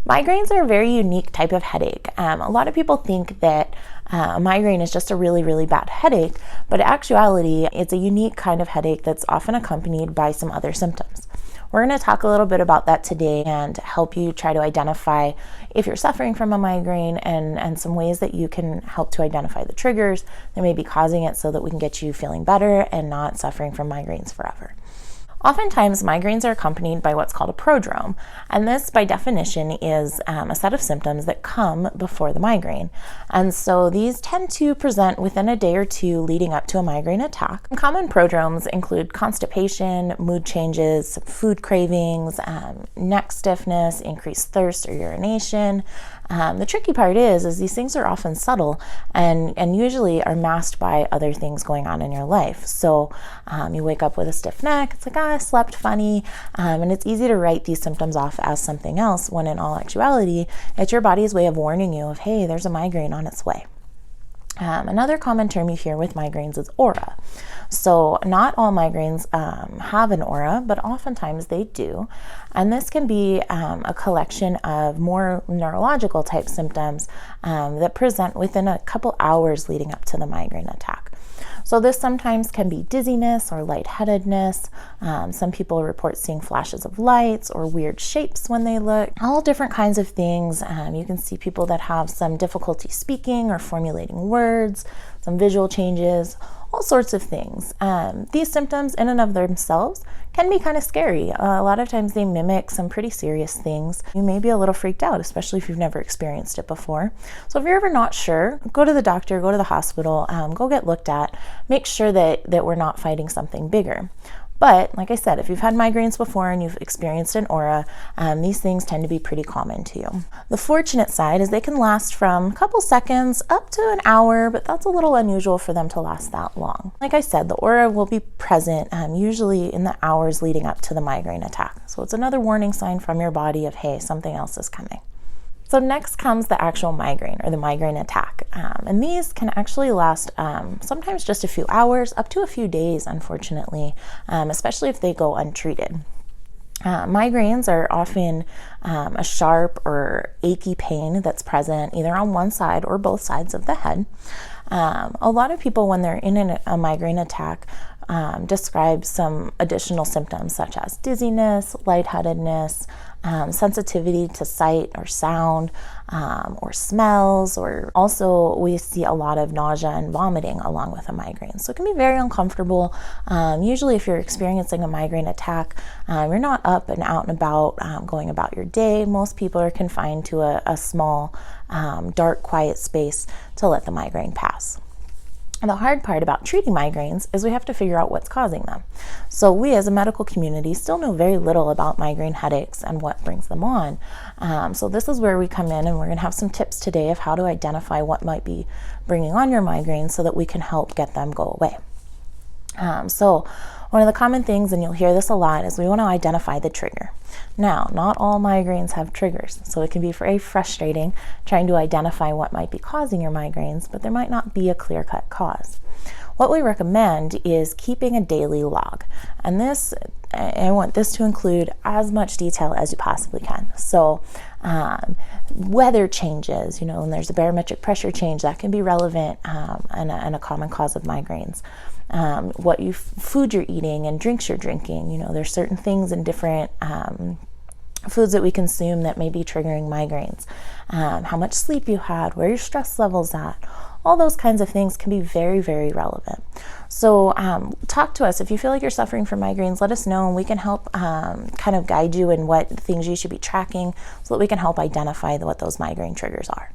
Migraines are a very unique type of headache. A lot of people think that a migraine is just a really, really bad headache, but in actuality, it's a unique kind of headache that's often accompanied by some other symptoms. We're going to talk a little bit about that today and help you try to identify if you're suffering from a migraine and some ways that you can help to identify the triggers that may be causing it so that we can get you feeling better and not suffering from migraines forever. Oftentimes, migraines are accompanied by what's called a prodrome, and this, by definition, is a set of symptoms that come before the migraine. And so these tend to present within a day or two leading up to a migraine attack. Common prodromes include constipation, mood changes, food cravings, neck stiffness, increased thirst or urination. The tricky part is these things are often subtle and usually are masked by other things going on in your life. So you wake up with a stiff neck, it's like, I slept funny, and it's easy to write these symptoms off as something else when in all actuality, it's your body's way of warning you of, hey, there's a migraine on its way. Another common term you hear with migraines is aura. So not all migraines have an aura, but oftentimes they do. And this can be a collection of more neurological type symptoms that present within a couple hours leading up to the migraine attack. So this sometimes can be dizziness or lightheadedness. Some people report seeing flashes of lights or weird shapes when they look. All different kinds of things. You can see people that have some difficulty speaking or formulating words, some visual changes, all sorts of things. These symptoms in and of themselves can be kind of scary. A lot of times they mimic some pretty serious things. You may be a little freaked out, especially if you've never experienced it before. So if you're ever not sure, go to the doctor, go to the hospital, go get looked at, make sure that we're not fighting something bigger. But like I said, if you've had migraines before and you've experienced an aura, these things tend to be pretty common to you. The fortunate side is they can last from a couple seconds up to an hour, but that's a little unusual for them to last that long. Like I said, the aura will be present usually in the hours leading up to the migraine attack. So it's another warning sign from your body of, hey, something else is coming. So next comes the actual migraine or the migraine attack. And these can actually last sometimes just a few hours, up to a few days, unfortunately, especially if they go untreated. Migraines are often a sharp or achy pain that's present either on one side or both sides of the head. A lot of people, when they're in a migraine attack, describe some additional symptoms such as dizziness, lightheadedness, sensitivity to sight or sound, or smells, or also we see a lot of nausea and vomiting along with a migraine. So it can be very uncomfortable. Usually if you're experiencing a migraine attack, you're not up and out and about going about your day. Most people are confined to a small, dark, quiet space to let the migraine pass. And the hard part about treating migraines is we have to figure out what's causing them. So we as a medical community still know very little about migraine headaches and what brings them on. So this is where we come in, and we're going to have some tips today of how to identify what might be bringing on your migraines so that we can help get them go away. So one of the common things, and you'll hear this a lot, is we want to identify the trigger. Now, not all migraines have triggers, so it can be very frustrating trying to identify what might be causing your migraines, but there might not be a clear-cut cause. What we recommend is keeping a daily log, and I want this to include as much detail as you possibly can. So weather changes, when there's a barometric pressure change, that can be relevant and a common cause of migraines. What food you're eating and drinks you're drinking, there's certain things in different foods that we consume that may be triggering migraines. How much sleep you had, where your stress level's at, all those kinds of things can be very, very relevant. So talk to us. If you feel like you're suffering from migraines, let us know, and we can help kind of guide you in what things you should be tracking so that we can help identify what those migraine triggers are.